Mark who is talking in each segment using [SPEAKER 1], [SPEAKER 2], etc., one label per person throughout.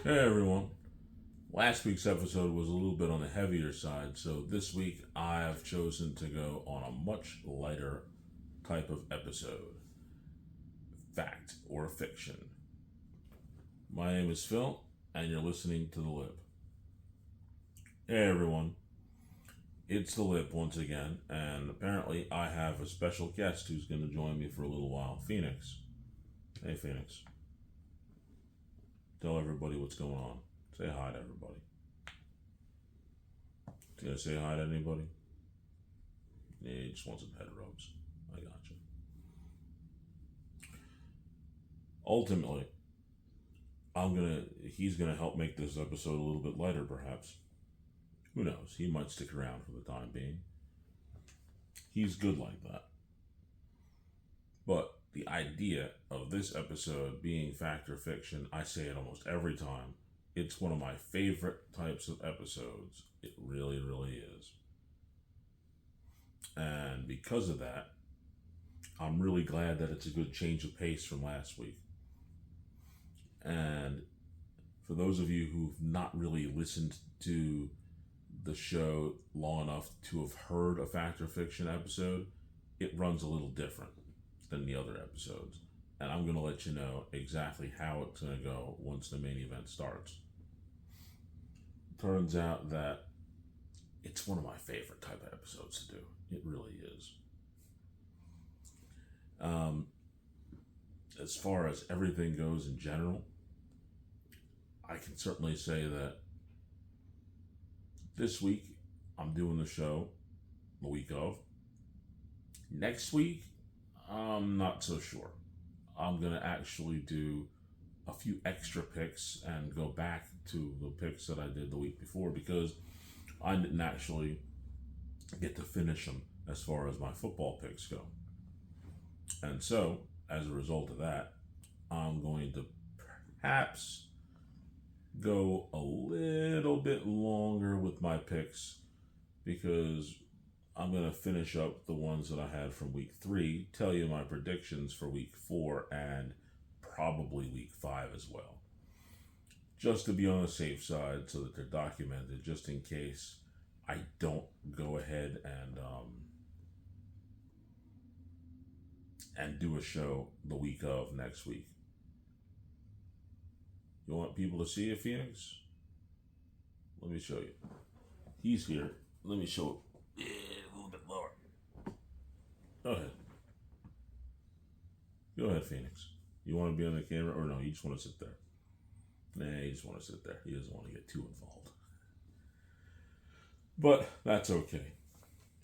[SPEAKER 1] Hey everyone. Last week's episode was a little bit on the heavier side, so this week I have chosen to go on a much lighter type of episode, fact or fiction. My name is Phil, and you're listening to The Lip. Hey everyone. It's The Lip once again, and apparently I have a special guest who's going to join me for a little while, Phoenix. Hey Phoenix. Tell everybody what's going on. Say hi to everybody. You gonna say hi to anybody? Yeah, you just want some head rubs. I got you. Ultimately, he's gonna help make this episode a little bit lighter, perhaps. Who knows? He might stick around for the time being. He's good like that. But the idea of this episode being fact or fiction, I say it almost every time. It's one of my favorite types of episodes. It really, really is. And because of that, I'm really glad that it's a good change of pace from last week. And for those of you who've not really listened to the show long enough to have heard a fact or fiction episode, it runs a little different than the other episodes. And I'm going to let you know exactly how it's going to go once the main event starts. Turns out that it's one of my favorite type of episodes to do. It really is. As far as everything goes in general, I can certainly say that this week I'm doing the show the week of. Next week, I'm not so sure. I'm going to actually do a few extra picks and go back to the picks that I did the week before because I didn't actually get to finish them as far as my football picks go. And so, as a result of that, I'm going to perhaps go a little bit longer with my picks because I'm going to finish up the ones that I had from week 3, tell you my predictions for week 4 and probably week 5 as well. Just to be on the safe side so that they're documented just in case I don't go ahead and do a show the week of next week. You want people to see you, Phoenix? Let me show you. He's here. Let me show it. Yeah, a little bit lower. Go ahead. Go ahead, Phoenix. You want to be on the camera or no? You just want to sit there. Nah, you just want to sit there. He doesn't want to get too involved. But that's okay.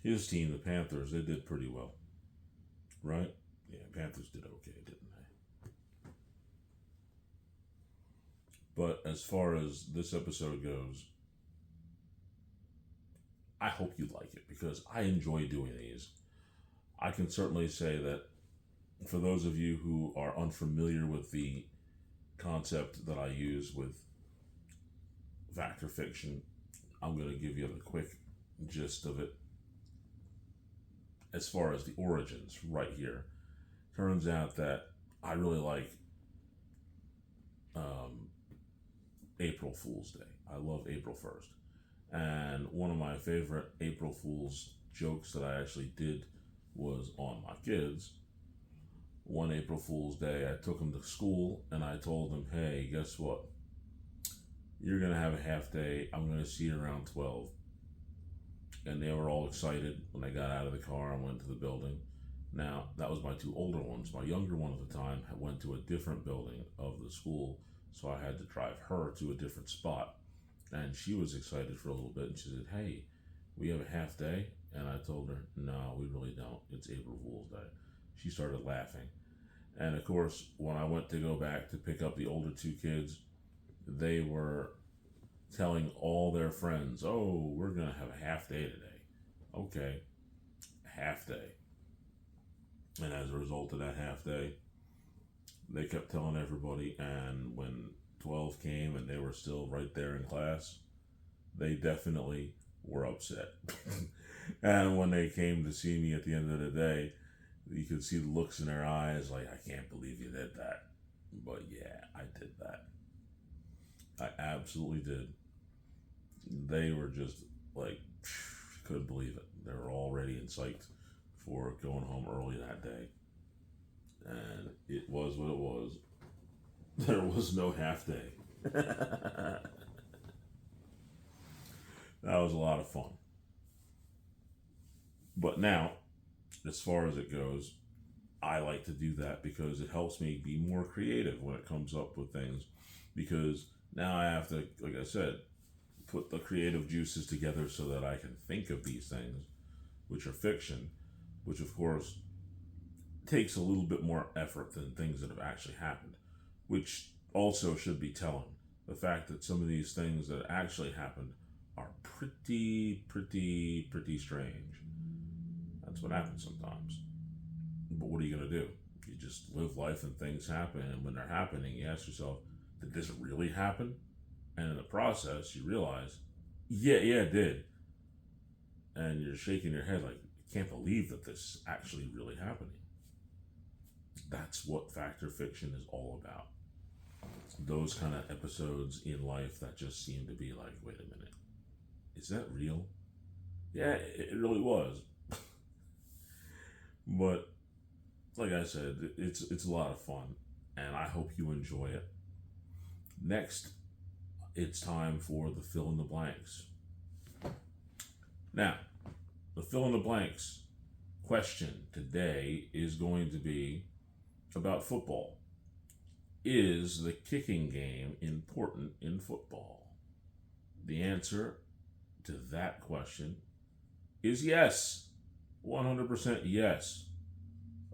[SPEAKER 1] His team, the Panthers, they did pretty well. Right? Yeah, Panthers did okay, didn't they? But as far as this episode goes, I hope you like it because I enjoy doing these. I can certainly say that for those of you who are unfamiliar with the concept that I use with fact or fiction, I'm going to give you the quick gist of it as far as the origins right here. Turns out that I really like April Fool's Day. I love April 1st. And one of my favorite April Fool's jokes that I actually did was on my kids. One April Fool's Day, I took them to school and I told them, hey, guess what? You're going to have a half day. I'm going to see you around 12. And they were all excited when they got out of the car and went to the building. Now, that was my 2 older ones. My younger one at the time went to a different building of the school, so I had to drive her to a different spot. And she was excited for a little bit, and she said, hey, we have a half day? And I told her, no, we really don't. It's April Fool's Day. She started laughing. And of course, when I went to go back to pick up the older 2 kids, they were telling all their friends, oh, we're going to have a half day today. Okay, half day. And as a result of that half day, they kept telling everybody, and when 12 came and they were still right there in class, they definitely were upset. And when they came to see me at the end of the day, you could see the looks in their eyes like, I can't believe you did that. But yeah, I did that. I absolutely did. They were just like, couldn't believe it. They were all ready and psyched for going home early that day. And it was what it was. There was no half day. That was a lot of fun. But now, as far as it goes, I like to do that because it helps me be more creative when it comes up with things. Because now I have to, like I said, put the creative juices together so that I can think of these things, which are fiction, which of course takes a little bit more effort than things that have actually happened, which also should be telling. The fact that some of these things that actually happened are pretty strange. That's what happens sometimes. But what are you going to do? You just live life and things happen, and when they're happening, you ask yourself, did this really happen? And in the process, you realize, yeah, it did. And you're shaking your head like, I can't believe that this is actually really happening. That's what fact or fiction is all about. Those kind of episodes in life that just seem to be like, wait a minute, is that real? Yeah, it really was. But like I said, it's a lot of fun, and I hope you enjoy it. Next, it's time for the fill in the blanks. Now, the fill in the blanks question today is going to be about football. Is the kicking game important in football? The answer to that question is yes. 100% yes.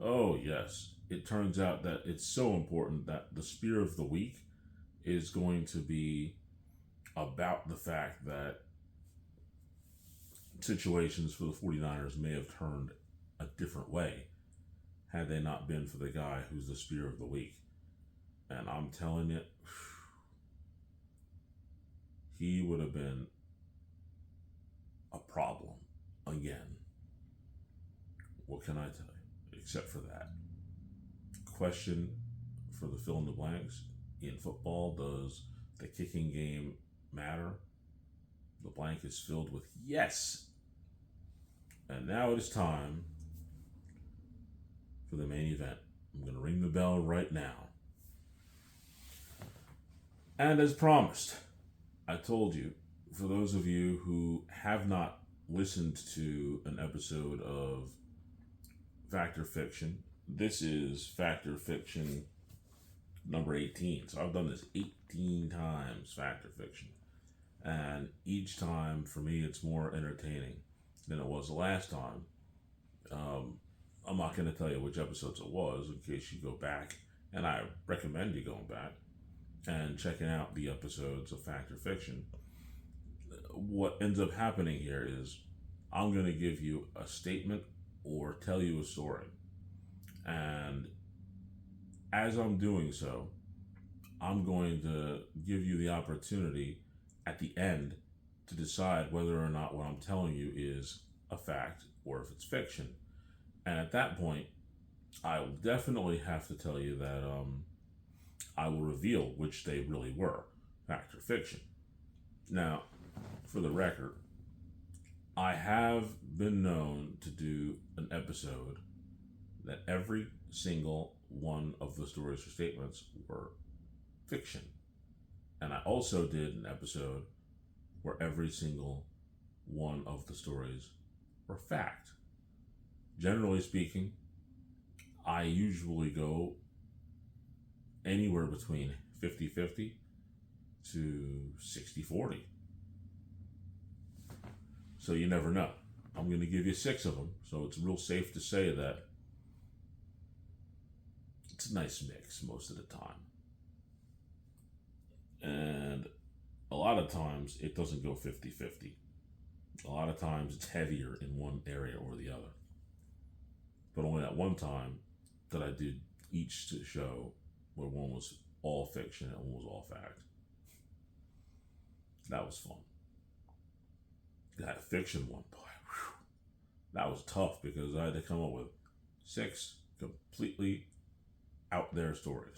[SPEAKER 1] Oh, yes. It turns out that it's so important that the Spear of the Week is going to be about the fact that situations for the 49ers may have turned a different way had they not been for the guy who's the Spear of the Week. And I'm telling you, he would have been a problem again. What can I tell you? Except for that. Question for the fill in the blanks. In football, does the kicking game matter? The blank is filled with yes. And now it is time for the main event. I'm going to ring the bell right now. And as promised, I told you, for those of you who have not listened to an episode of Fact or Fiction, this is Fact or Fiction number 18. So I've done this 18 times, Fact or Fiction. And each time, for me, it's more entertaining than it was the last time. I'm not going to tell you which episodes it was in case you go back. And I recommend you going back and checking out the episodes of Fact or Fiction. What ends up happening here is I'm going to give you a statement or tell you a story. And as I'm doing so, I'm going to give you the opportunity at the end to decide whether or not what I'm telling you is a fact or if it's fiction. And at that point, I will definitely have to tell you that I will reveal which they really were, fact or fiction. Now, for the record, I have been known to do an episode that every single one of the stories or statements were fiction. And I also did an episode where every single one of the stories were fact. Generally speaking, I usually go anywhere between 50-50 to 60-40. So you never know. I'm going to give you 6 of them, so it's real safe to say that it's a nice mix most of the time. And a lot of times it doesn't go 50-50. A lot of times it's heavier in one area or the other. But only that one time that I did each show where one was all fiction and one was all fact. That was fun. That fiction one, boy, whew, that was tough because I had to come up with 6 completely out there stories.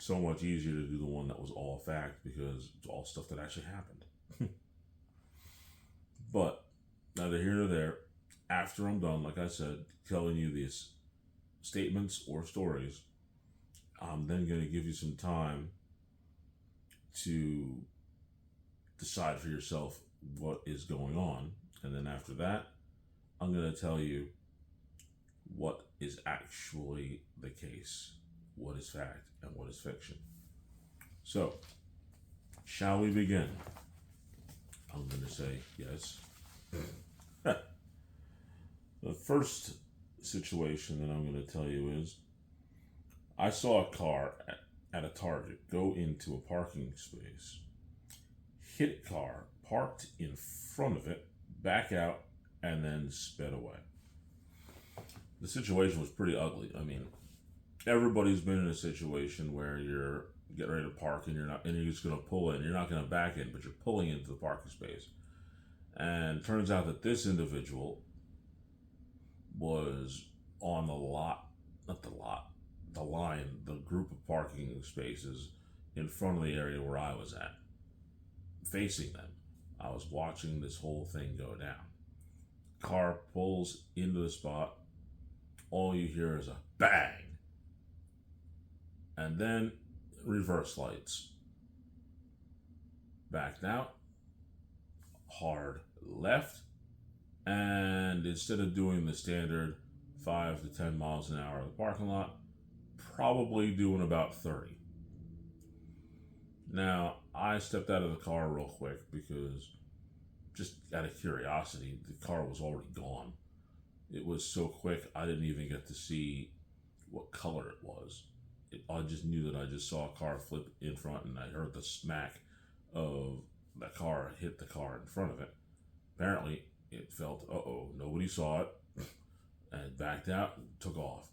[SPEAKER 1] so much easier to do the one that was all fact because it's all stuff that actually happened. But neither here nor there. After I'm done, like I said, telling you these statements or stories, I'm then going to give you some time to decide for yourself what is going on. And then after that, I'm going to tell you what is actually the case, what is fact, and what is fiction. So, shall we begin? I'm going to say yes. The first situation that I'm going to tell you is I saw a car at a Target go into a parking space, hit a car parked in front of it, back out, and then sped away. The situation was pretty ugly. I mean, everybody's been in a situation where you're getting ready to park and you're just going to pull in. You're not going to back in, but you're pulling into the parking space. And turns out that this individual was on the line, the group of parking spaces in front of the area where I was at, facing them. I was watching this whole thing go down. Car pulls into the spot. All you hear is a bang. And then reverse lights. Backed out. Hard left. And instead of doing the standard 5 to 10 miles an hour in the parking lot, probably doing about 30. Now, I stepped out of the car real quick because, just out of curiosity, the car was already gone. It was so quick, I didn't even get to see what color it was. I just knew that I just saw a car flip in front, and I heard the smack of the car hit the car in front of it. Apparently, it felt, nobody saw it, and backed out and took off.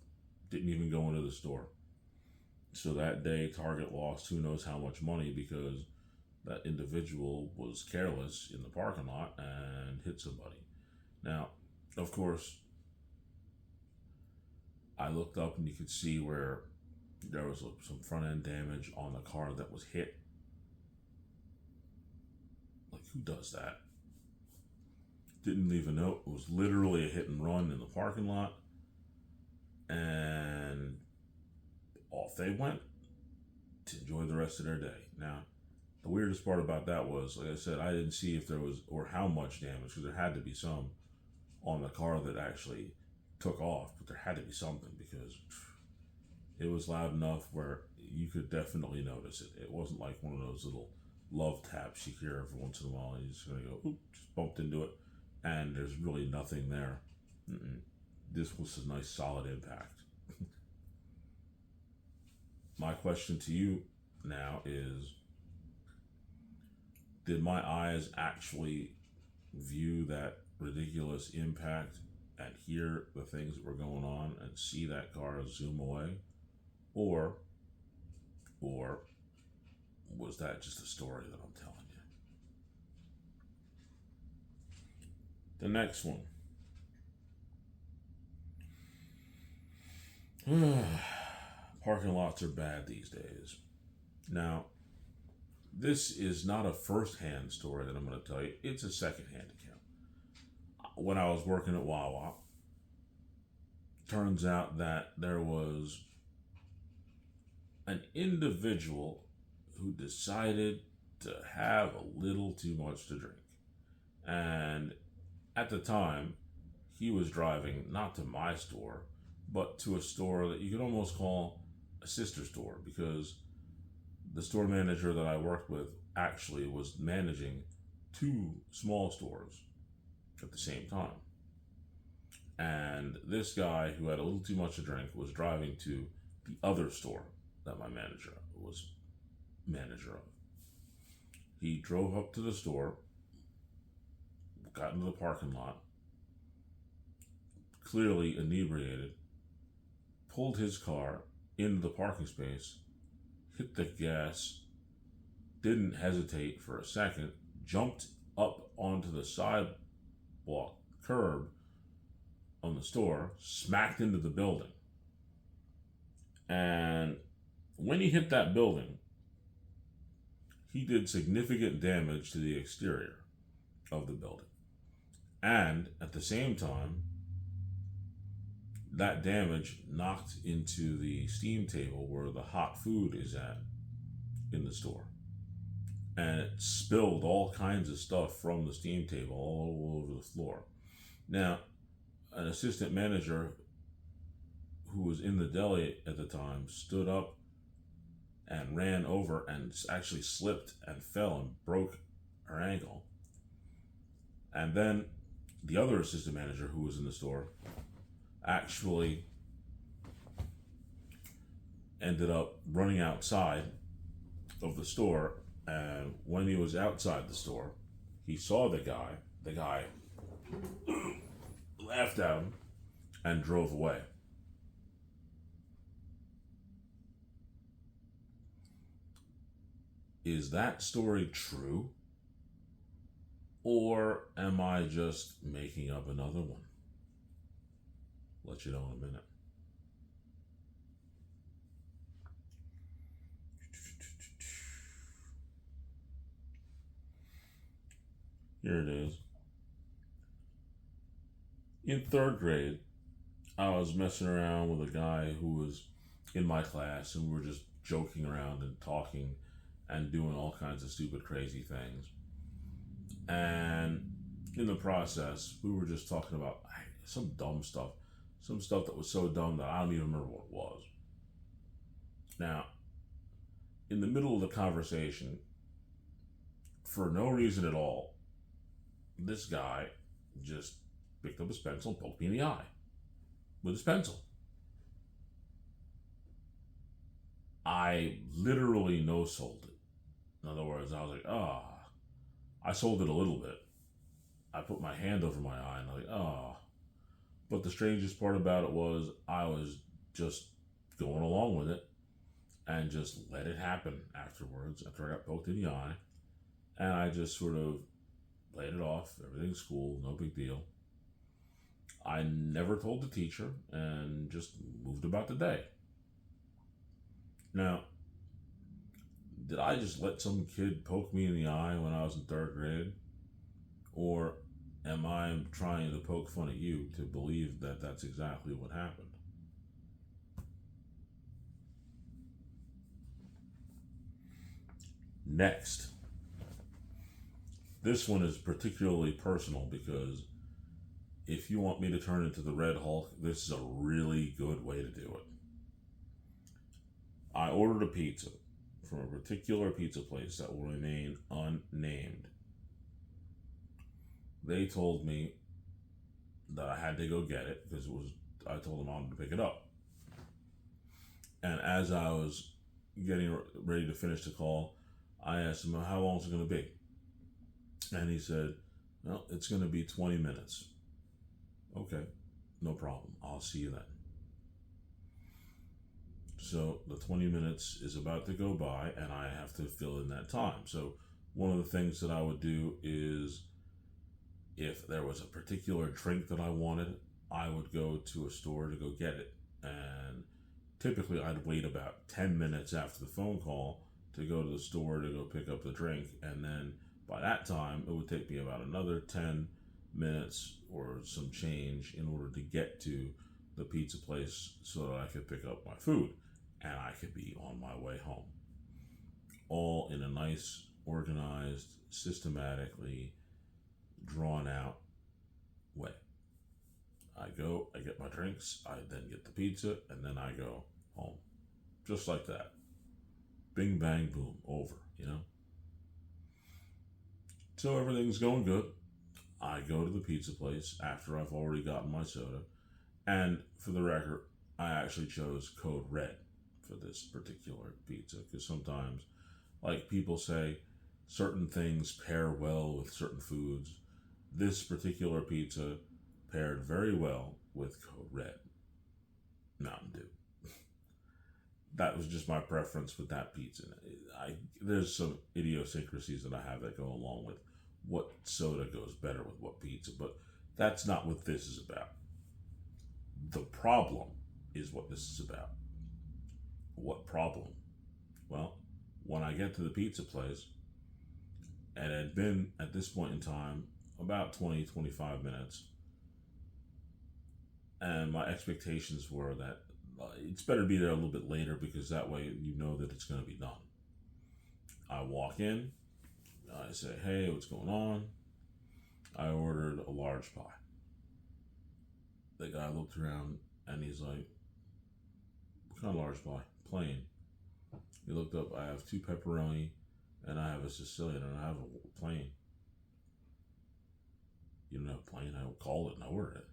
[SPEAKER 1] Didn't even go into the store. So that day, Target lost who knows how much money because that individual was careless in the parking lot and hit somebody. Now, of course, I looked up and you could see where there was some front end damage on the car that was hit. Like, who does that? Didn't leave a note. It was literally a hit and run in the parking lot. And off they went to enjoy the rest of their day. Now, the weirdest part about that was, like I said, I didn't see if there was, or how much damage, because there had to be some on the car that actually took off, but there had to be something because it was loud enough where you could definitely notice it. It wasn't like one of those little love taps you hear every once in a while and you're just going to go, oop, just bumped into it, and there's really nothing there. This was a nice solid impact. My question to you now is, did my eyes actually view that ridiculous impact and hear the things that were going on and see that car zoom away? Or was that just a story that I'm telling you? The next one. Parking lots are bad these days. Now, this is not a first-hand story that I'm going to tell you. It's a second-hand account. When I was working at Wawa, turns out that there was an individual who decided to have a little too much to drink. And at the time, he was driving not to my store, but to a store that you could almost call a sister store, because the store manager that I worked with actually was managing 2 small stores at the same time. And this guy who had a little too much to drink was driving to the other store that my manager was manager of. He drove up to the store, got into the parking lot, clearly inebriated, pulled his car into the parking space, hit the gas, didn't hesitate for a second, jumped up onto the sidewalk curb on the store, smacked into the building. And When he hit that building, he did significant damage to the exterior of the building. And at the same time, that damage knocked into the steam table where the hot food is at in the store. And it spilled all kinds of stuff from the steam table all over the floor. Now, an assistant manager who was in the deli at the time stood up and ran over and actually slipped and fell and broke her ankle. And then the other assistant manager who was in the store actually ended up running outside of the store, and when he was outside the store, he saw the guy. The guy laughed at him and drove away. Is that story true? Or am I just making up another one? Let you know in a minute. Here it is. In third grade, I was messing around with a guy who was in my class, and we were just joking around and talking and doing all kinds of stupid, crazy things. And in the process, we were just talking about some dumb stuff. Some stuff that was so dumb that I don't even remember what it was. Now, in the middle of the conversation, for no reason at all, this guy just picked up his pencil and poked me in the eye with his pencil. I literally no-sold it. In other words, I was like, I sold it a little bit. I put my hand over my eye and I was like, But the strangest part about it was I was just going along with it and just let it happen afterwards after I got poked in the eye. And I just sort of played it off. Everything's cool, no big deal. I never told the teacher and just moved about the day. Now, did I just let some kid poke me in the eye when I was in third grade? Or am I trying to poke fun at you to believe that that's exactly what happened? Next. This one is particularly personal because if you want me to turn into the Red Hulk, this is a really good way to do it. I ordered a pizza from a particular pizza place that will remain unnamed. They told me that I had to go get it because I told them I wanted to pick it up. And as I was getting ready to finish the call, I asked him, how long is it going to be? And he said, well, it's going to be 20 minutes. Okay, no problem. I'll see you then. So the 20 minutes is about to go by and I have to fill in that time. So one of the things that I would do is if there was a particular drink that I wanted, I would go to a store to go get it. And typically I'd wait about 10 minutes after the phone call to go to the store to go pick up the drink. And then by that time, it would take me about another 10 minutes or some change in order to get to the pizza place so that I could pick up my food and I could be on my way home. All in a nice, organized, systematically drawn out way. I go, I get my drinks, I then get the pizza, and then I go home. Just like that. Bing, bang, boom, over, you know? So everything's going good. I go to the pizza place after I've already gotten my soda. And for the record, I actually chose code red for this particular pizza because sometimes, like people say, certain things pair well with certain foods. This particular pizza paired very well with code red, Mountain Dew. That was just my preference with that pizza. There's some idiosyncrasies that I have that go along with what soda goes better with what pizza, but that's not what this is about. The problem is what this is about. What problem? when I get to the pizza place, and it had been at this point in time about 20, 25 minutes, and my expectations were that it's better to be there a little bit later because that way you know that it's going to be done. I walk in, I say, hey, what's going on? I ordered a large pie. The guy looked around and he's like, what kind of large pie? Plain. He looked up, I have 2 pepperoni and I have a Sicilian and I have a plain. You don't have plain? I called it and I ordered it.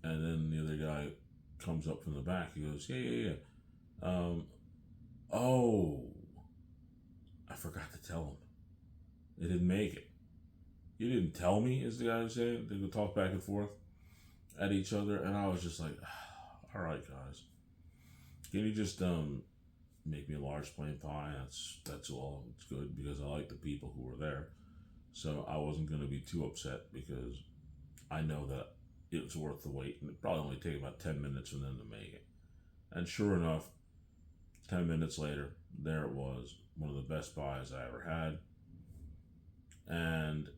[SPEAKER 1] And then the other guy comes up from the back. He goes, yeah. Oh, I forgot to tell him. They didn't make it. You didn't tell me, is the guy saying. They would talk back and forth at each other. And I was just like, all right, guys. Can you just make me a large plain pie? That's all. It's good because I like the people who were there. So I wasn't going to be too upset because I know that it was worth the wait. And it probably only take about 10 minutes for them to make it. And sure enough, 10 minutes later, there it was. One of the best pies I ever had. And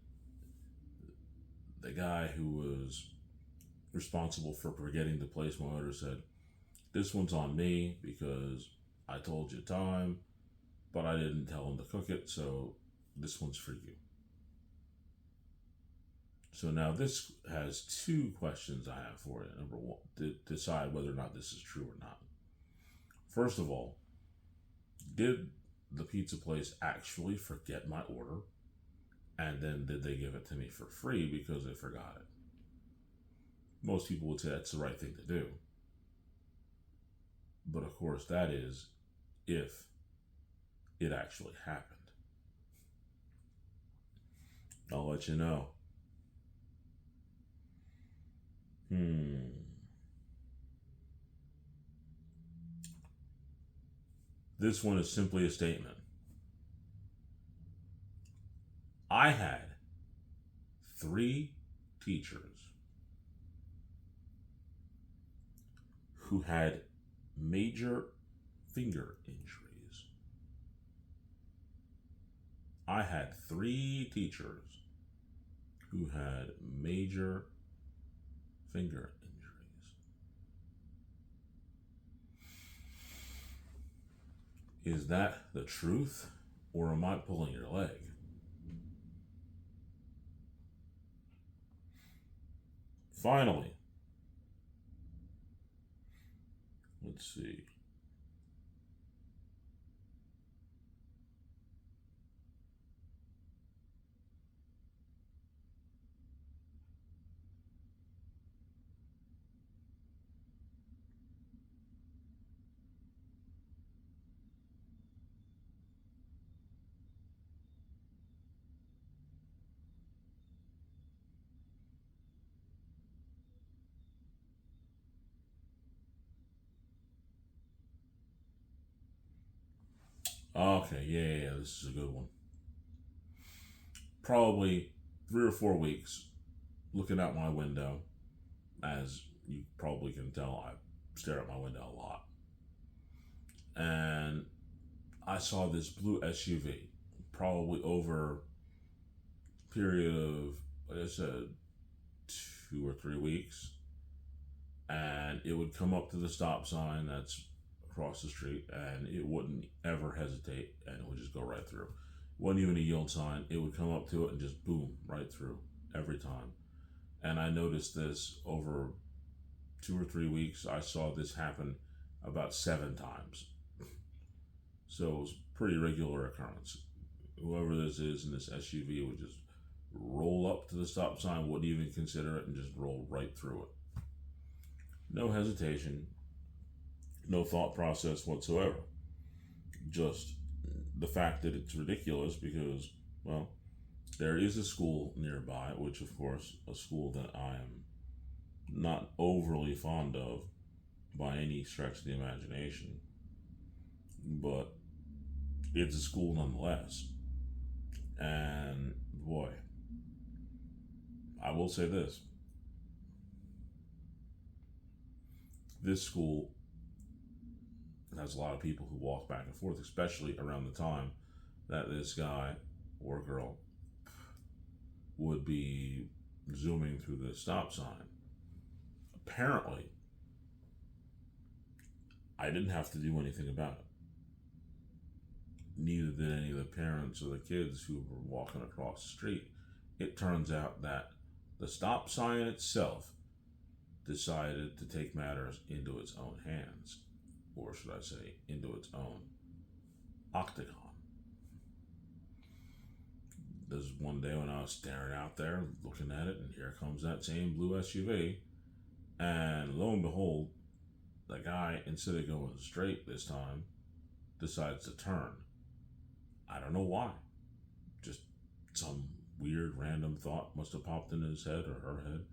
[SPEAKER 1] the guy who was responsible for forgetting to place my order said, this one's on me because I told you time, but I didn't tell him to cook it, so this one's for you. So now this has 2 questions I have for you. Number 1, to decide whether or not this is true or not. First of all, did the pizza place actually forget my order? And then did they give it to me for free because they forgot it? Most people would say that's the right thing to do. But of course, that is if it actually happened. I'll let you know. This one is simply a statement. I had 3 teachers who had major finger injuries. I had 3 teachers who had major finger injuries. Is that the truth, or am I pulling your leg? Finally, let's see. Okay, yeah, this is a good one. Probably 3 or 4 weeks looking out my window. As you probably can tell, I stare at my window a lot. And I saw this blue SUV, probably over a period of, like I said, 2 or 3 weeks. And it would come up to the stop sign that's across the street, and it wouldn't ever hesitate, and it would just go right through. Wasn't even a yield sign. It would come up to it and just boom, right through every time. And I noticed this over 2 or 3 weeks. I saw this happen about 7 times. So it was a pretty regular occurrence. Whoever this is in this SUV would just roll up to the stop sign, wouldn't even consider it, and just roll right through it. No hesitation, no thought process whatsoever. Just the fact that it's ridiculous because, well, there is a school nearby, which, of course, a school that I am not overly fond of by any stretch of the imagination, but it's a school nonetheless. And boy, I will say this. This school There's a lot of people who walk back and forth, especially around the time that this guy or girl would be zooming through the stop sign. Apparently, I didn't have to do anything about it. Neither did any of the parents or the kids who were walking across the street. It turns out that the stop sign itself decided to take matters into its own hands, or should I say, into its own octagon. There's one day when I was staring out there looking at it, and here comes that same blue SUV, and lo and behold, the guy, instead of going straight this time, decides to turn. I don't know why. Just some weird random thought must have popped in his head or her head,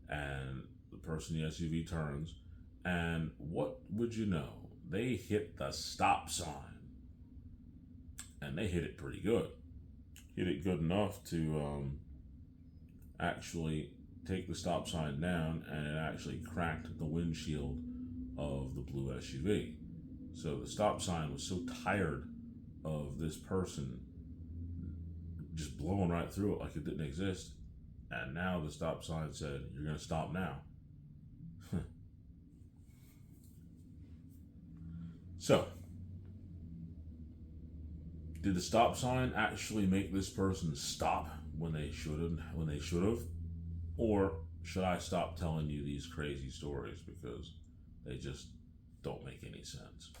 [SPEAKER 1] and the person in the SUV turns, and what would you know? They hit the stop sign, and they hit it pretty good. Hit it good enough to actually take the stop sign down, and it actually cracked the windshield of the blue SUV. So the stop sign was so tired of this person just blowing right through it like it didn't exist, and now the stop sign said, "You're going to stop now." So, did the stop sign actually make this person stop when they should have? Or should I stop telling you these crazy stories because they just don't make any sense?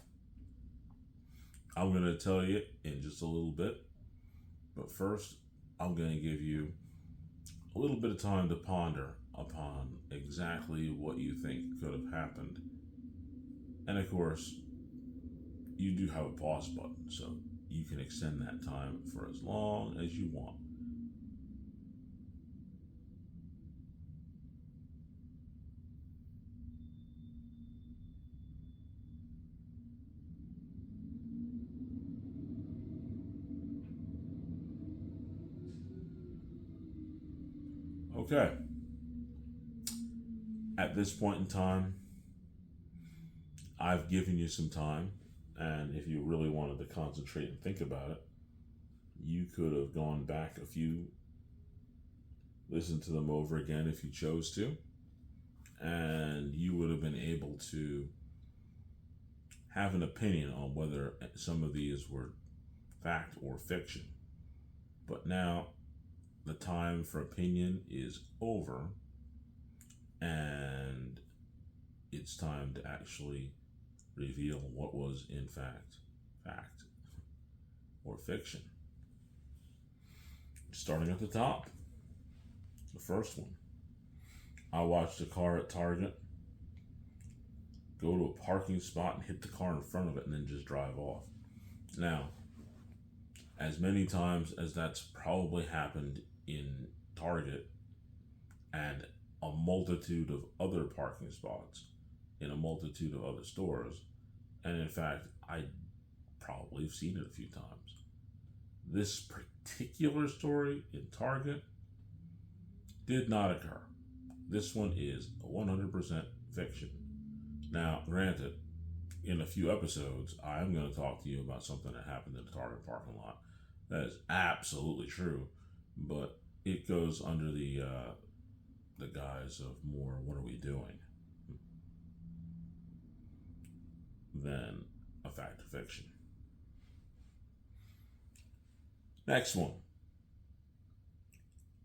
[SPEAKER 1] I'm going to tell you in just a little bit, but first, I'm going to give you a little bit of time to ponder upon exactly what you think could have happened. And of course, you do have a pause button, so you can extend that time for as long as you want. Okay. At this point in time, I've given you some time, and if you really wanted to concentrate and think about it, you could have gone back a few, listened to them over again if you chose to, and you would have been able to have an opinion on whether some of these were fact or fiction. But now the time for opinion is over, and it's time to actually reveal what was in fact fact or fiction. Starting at the top, the first one. I watched a car at Target go to a parking spot and hit the car in front of it and then just drive off. Now, as many times as that's probably happened in Target and a multitude of other parking spots in a multitude of other stores, and in fact, I probably have seen it a few times. This particular story in Target did not occur. This one is 100% fiction. Now, granted, in a few episodes, I am going to talk to you about something that happened in the Target parking lot. That is absolutely true, but it goes under the guise of more "what are we doing" than a fact or fiction. Next one.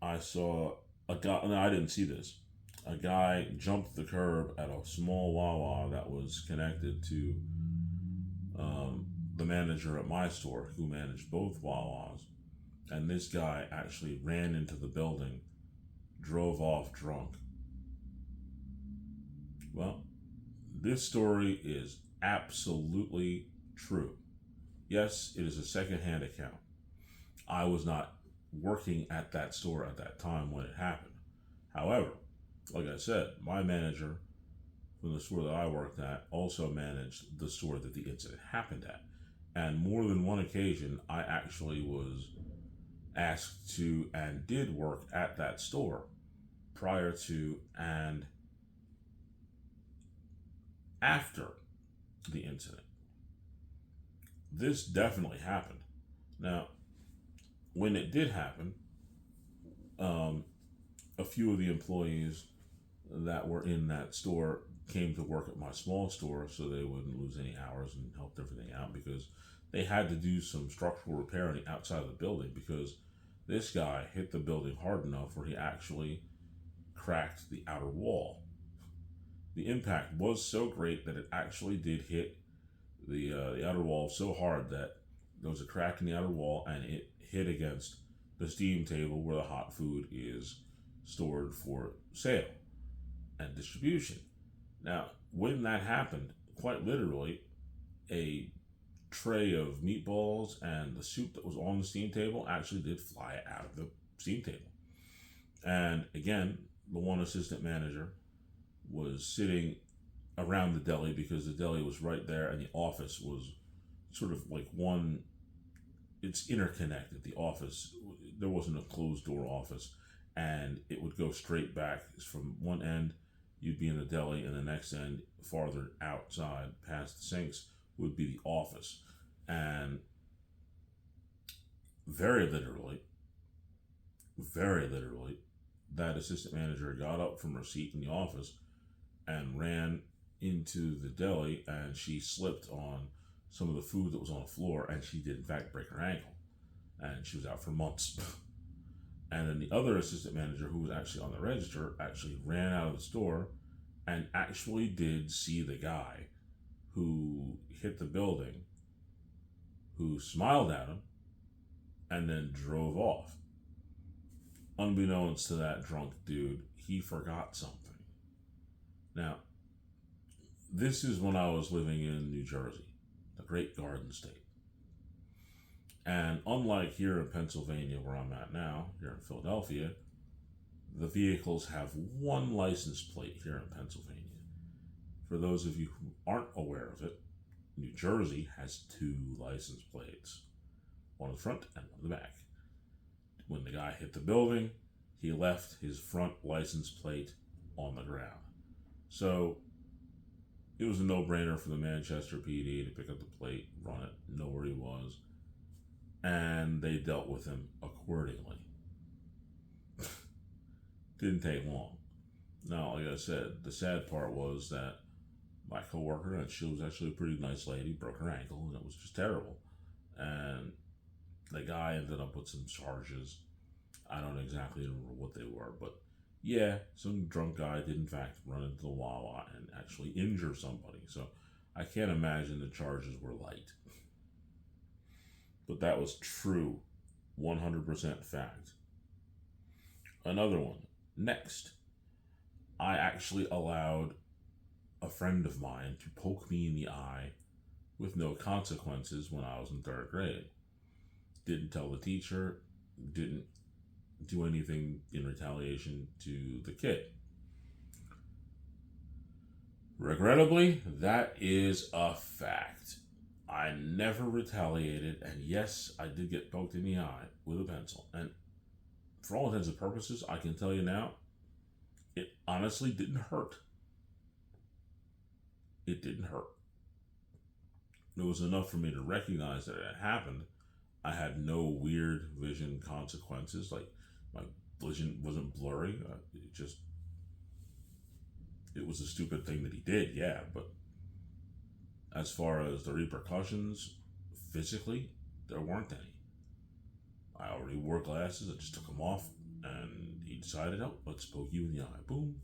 [SPEAKER 1] I saw a guy, no, I didn't see this. A guy jumped the curb at a small Wawa that was connected to the manager at my store who managed both Wawas. And this guy actually ran into the building, drove off drunk. Well, this story is absolutely true. Yes, it is a secondhand account. I was not working at that store at that time when it happened. However, like I said, my manager from the store that I worked at also managed the store that the incident happened at. And more than one occasion, I actually was asked to and did work at that store prior to and after the incident. this definitely happened. Now, when it did happen, um, a few of the employees that were in that store came to work at my small store so they wouldn't lose any hours and helped everything out because they had to do some structural repair on the outside of the building because this guy hit the building hard enough where he actually cracked the outer wall. The impact was so great that it actually did hit the outer wall so hard that there was a crack in the outer wall and it hit against the steam table where the hot food is stored for sale and distribution. Now, when that happened, quite literally, a tray of meatballs and the soup that was on the steam table actually did fly out of the steam table. And again, the one assistant manager was sitting around the deli because the deli was right there and the office was sort of like one, it's interconnected. The office, there wasn't a closed door office, and it would go straight back from one end. You'd be in the deli, and the next end, farther outside past the sinks, would be the office. And very literally, very literally, that assistant manager got up from her seat in the office and ran into the deli, and she slipped on some of the food that was on the floor, and she did in fact break her ankle, and she was out for months. And then the other assistant manager, who was actually on the register, actually ran out of the store and actually did see the guy who hit the building, who smiled at him and then drove off. Unbeknownst to that drunk dude, he forgot something. Now, this is when I was living in New Jersey, the great Garden State. And unlike here in Pennsylvania, where I'm at now, here in Philadelphia, the vehicles have one license plate here in Pennsylvania. For those of you who aren't aware of it, New Jersey has two license plates, one in the front and one in the back. When the guy hit the building, he left his front license plate on the ground. So it was a no-brainer for the Manchester PD to pick up the plate, run it, know where he was, and they dealt with him accordingly. Didn't take long. Now, like I said, the sad part was that my coworker, and she was actually a pretty nice lady, broke her ankle, and it was just terrible. And the guy ended up with some charges. I don't exactly remember what they were, but yeah, some drunk guy did in fact run into the Wawa and actually injure somebody. So I can't imagine the charges were light. But that was true, 100% fact. Another one. Next, I actually allowed a friend of mine to poke me in the eye with no consequences when I was in third grade. Didn't tell the teacher, didn't do anything in retaliation to the kid. Regrettably, that is a fact. I never retaliated, and yes, I did get poked in the eye with a pencil. And for all intents and purposes, I can tell you now, it honestly didn't hurt. It didn't hurt. It was enough for me to recognize that it had happened. I had no weird vision consequences, like my vision wasn't blurry. It was a stupid thing that he did, yeah, but as far as the repercussions, physically, there weren't any. I already wore glasses, I just took them off, and he decided, oh, let's poke you in the eye. Boom.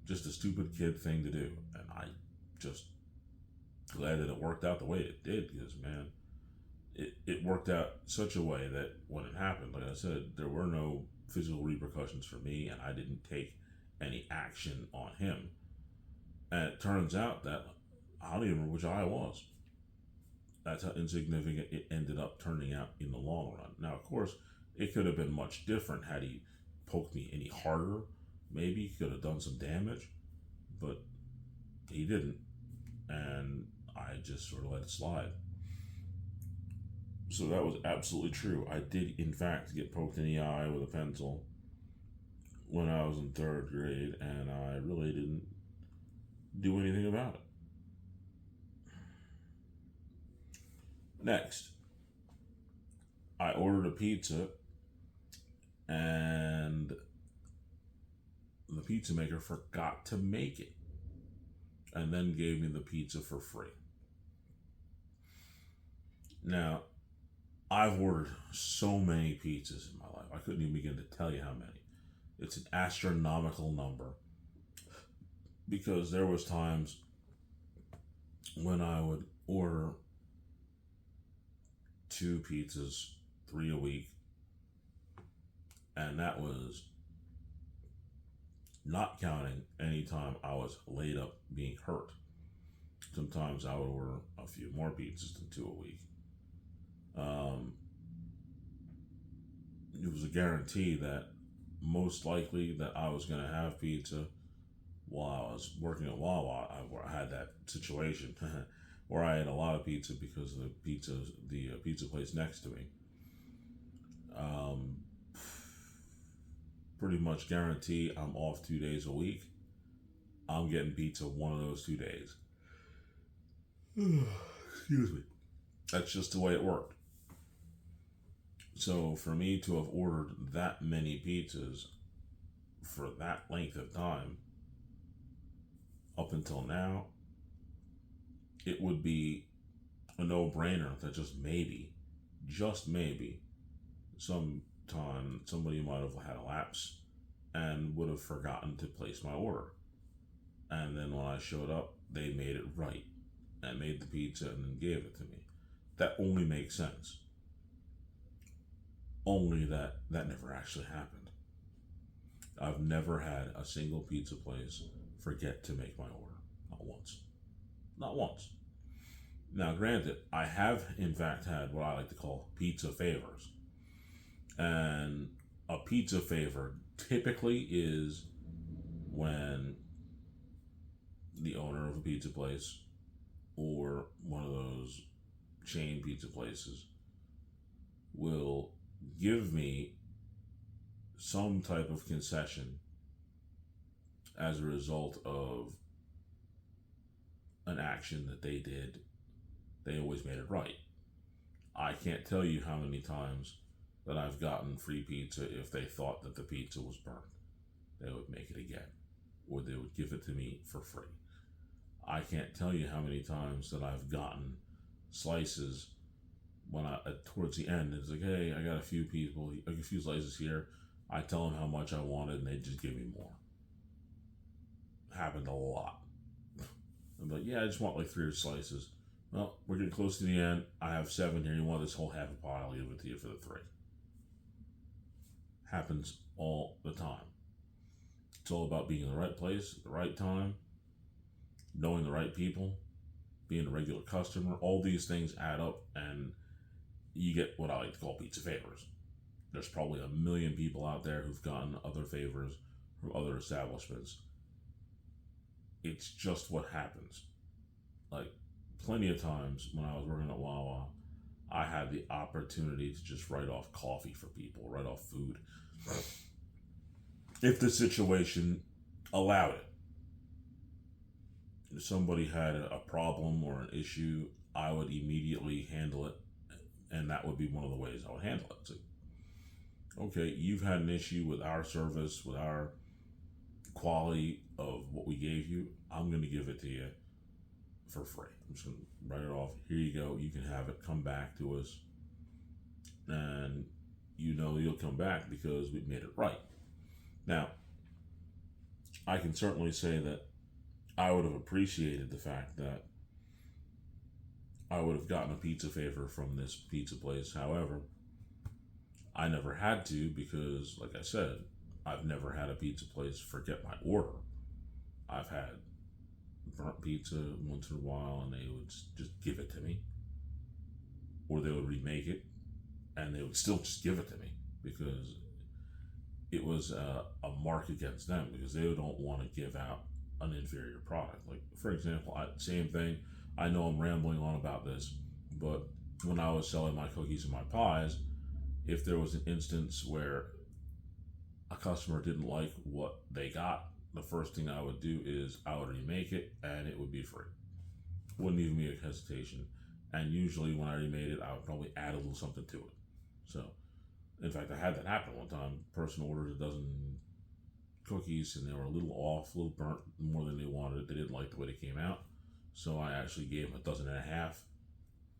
[SPEAKER 1] Just a stupid kid thing to do. And I just glad that it worked out the way it did, because, man, it worked out such a way that when it happened, like I said, there were no physical repercussions for me, and I didn't take any action on him. And it turns out that I don't even remember which eye it was. That's how insignificant it ended up turning out in the long run. Now, of course, it could have been much different had he poked me any harder. Maybe he could have done some damage, but he didn't. And I just sort of let it slide. So that was absolutely true. I did, in fact, get poked in the eye with a pencil when I was in third grade, and I really didn't do anything about it. Next, I ordered a pizza, and the pizza maker forgot to make it and then gave me the pizza for free. Now, I've ordered so many pizzas in my life. I couldn't even begin to tell you how many. It's an astronomical number because there was times when I would order 2 pizzas, 3 a week, and that was not counting any time I was laid up being hurt. Sometimes I would order a few more pizzas than 2 a week. It was a guarantee that most likely that I was going to have pizza while I was working at Wawa. I had that situation where I had a lot of pizza because of the pizza place next to me. Pretty much guarantee I'm off 2 days a week. I'm getting pizza one of those 2 days. Excuse me. That's just the way it worked. So for me to have ordered that many pizzas for that length of time, up until now, it would be a no-brainer that just maybe, sometime somebody might have had a lapse and would have forgotten to place my order. And then when I showed up, they made it right and made the pizza and then gave it to me. That only makes sense. Only that never actually happened. I've never had a single pizza place forget to make my order. Not once. Not once. Now, granted, I have in fact had what I like to call pizza favors. And a pizza favor typically is when the owner of a pizza place or one of those chain pizza places will give me some type of concession as a result of an action that they did. They always made it right. I can't tell you how many times that I've gotten free pizza if they thought that the pizza was burnt. They would make it again, or they would give it to me for free. I can't tell you how many times that I've gotten slices when towards the end, it's like, hey, I got a few slices here. I tell them how much I wanted, and they just give me more. Happened a lot. I'm like, yeah, I just want like 3 slices. Well, we're getting close to the end. I have 7 here. You want this whole half a pile? I'll give it to you for the 3. Happens all the time. It's all about being in the right place at the right time, knowing the right people, being a regular customer. All these things add up, and you get what I like to call pizza favors. There's probably a million people out there who've gotten other favors from other establishments. It's just what happens. Like, plenty of times when I was working at Wawa, I had the opportunity to just write off coffee for people, write off food, if the situation allowed it. If somebody had a problem or an issue, I would immediately handle it, and that would be one of the ways I would handle it. So, okay, you've had an issue with our service, with our quality of what we gave you. I'm going to give it to you for free. I'm just going to write it off. Here you go. You can have it. Come back to us. And you know you'll come back because we made it right. Now, I can certainly say that I would have appreciated the fact that I would have gotten a pizza favor from this pizza place. However, I never had to because, like I said, I've never had a pizza place forget my order. I've had burnt pizza once in a while and they would just give it to me. Or they would remake it and they would still just give it to me because it was a mark against them because they don't want to give out an inferior product. Like, for example, same thing. I know I'm rambling on about this, but when I was selling my cookies and my pies, if there was an instance where a customer didn't like what they got, the first thing I would do is I would remake it and it would be free. Wouldn't even be a hesitation. And usually when I remade it, I would probably add a little something to it. So, in fact, I had that happen one time. Person ordered a dozen cookies and they were a little off, a little burnt more than they wanted. They didn't like the way they came out. So I actually gave them a dozen and a half.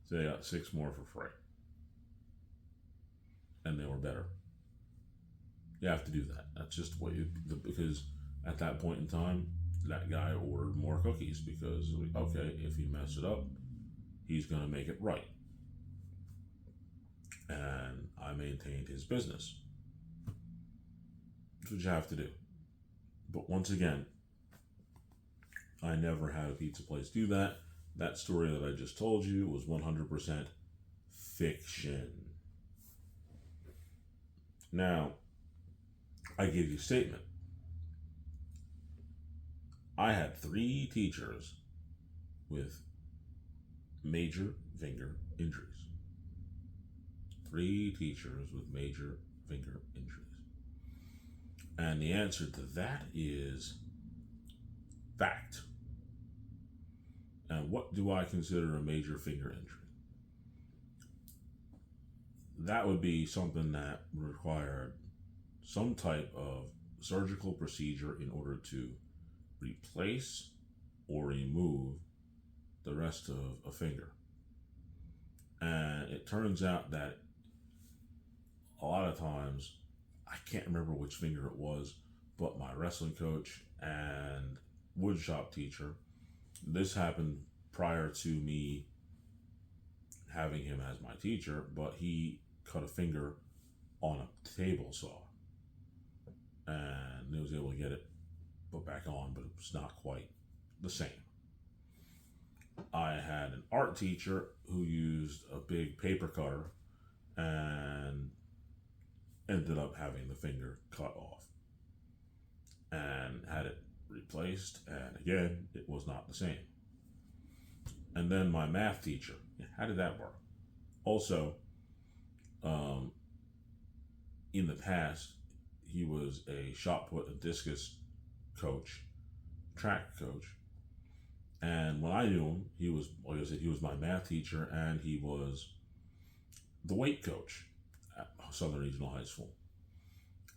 [SPEAKER 1] So they got 6 more for free. And they were better. You have to do that. That's just what you, because at that point in time, that guy ordered more cookies because, okay, if he messed it up, he's going to make it right. And I maintained his business. That's what you have to do. But once again, I never had a pizza place do that. That story that I just told you was 100% fiction. Now, I give you a statement. I had 3 teachers with major finger injuries. 3 teachers with major finger injuries. And the answer to that is fact. And what do I consider a major finger injury? That would be something that required some type of surgical procedure in order to replace or remove the rest of a finger. And it turns out that a lot of times, I can't remember which finger it was, but my wrestling coach and woodshop teacher, this happened prior to me having him as my teacher, but he cut a finger on a table saw and he was able to get it put back on, but it was not quite the same. I had an art teacher who used a big paper cutter and ended up having the finger cut off and had it replaced, and again, it was not the same. And then my math teacher, how did that work? Also, in the past, he was a shot put and discus coach, track coach. And when I knew him, he was, like I said, he was my math teacher and he was the weight coach at Southern Regional High School.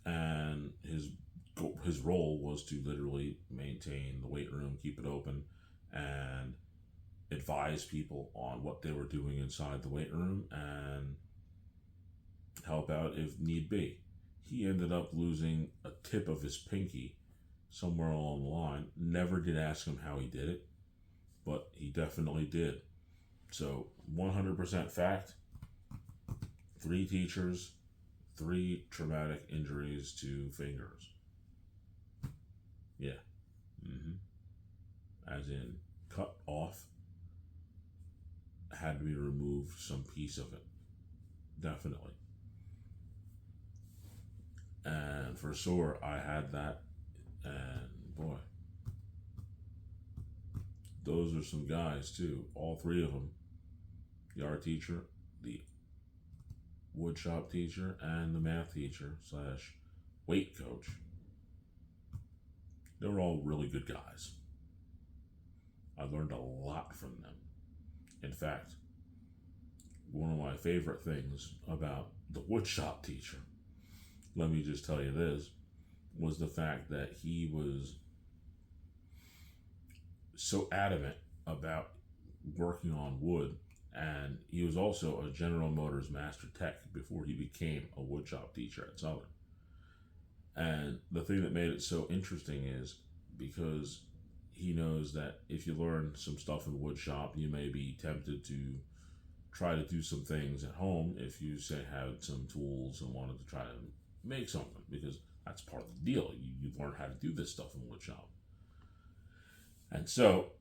[SPEAKER 1] And his role was to literally maintain the weight room, keep it open, and advise people on what they were doing inside the weight room and help out if need be. He ended up losing a tip of his pinky somewhere along the line. Never did ask him how he did it, but he definitely did. So 100% fact, 3 teachers, 3 traumatic injuries to fingers. Yeah. As in cut off, had to be removed some piece of it. Definitely. And for sure, I had that. And boy, those are some guys too. All 3 of them. The art teacher, the woodshop teacher, and the math teacher / weight coach. They were all really good guys. I learned a lot from them. In fact, one of my favorite things about the woodshop teacher, let me just tell you this, was the fact that he was so adamant about working on wood, and he was also a General Motors master tech before he became a woodshop teacher at Southern. And the thing that made it so interesting is because he knows that if you learn some stuff in woodshop, you may be tempted to try to do some things at home if you say had some tools and wanted to try to make something, because that's part of the deal. You learn how to do this stuff in woodshop. And so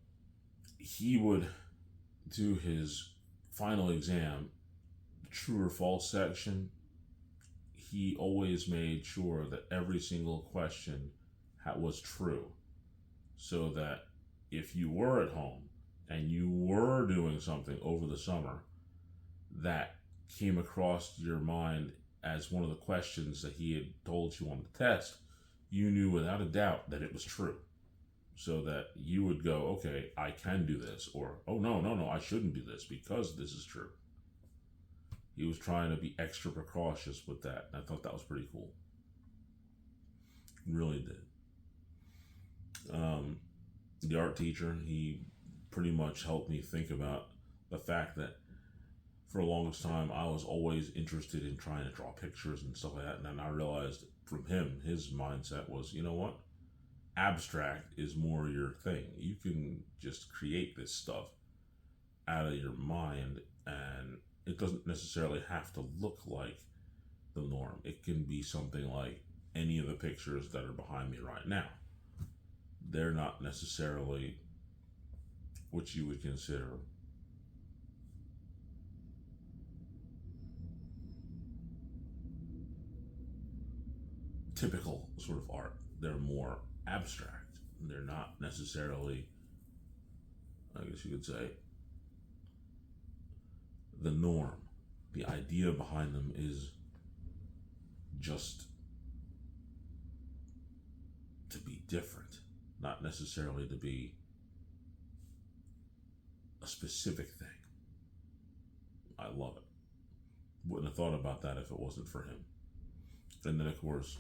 [SPEAKER 1] he would do his final exam, true or false section. He always made sure that every single question was true, so that if you were at home and you were doing something over the summer that came across your mind as one of the questions that he had told you on the test, you knew without a doubt that it was true. so that you would go, okay, I can do this, or oh no, no, no, I shouldn't do this because this is true. He was trying to be extra precautious with that. And I thought that was pretty cool. Really did. The art teacher, he pretty much helped me think about the fact that for the longest time I was always interested in trying to draw pictures and stuff like that. And then I realized from him, his mindset was, you know what? Abstract is more your thing. You can just create this stuff out of your mind, and it doesn't necessarily have to look like the norm. It can be something like any of the pictures that are behind me right now. They're not necessarily what you would consider typical sort of art. They're more abstract. They're not necessarily, I guess you could say, the norm. The idea behind them is just to be different, not necessarily to be a specific thing. I love it. Wouldn't have thought about that if it wasn't for him. And then, of course,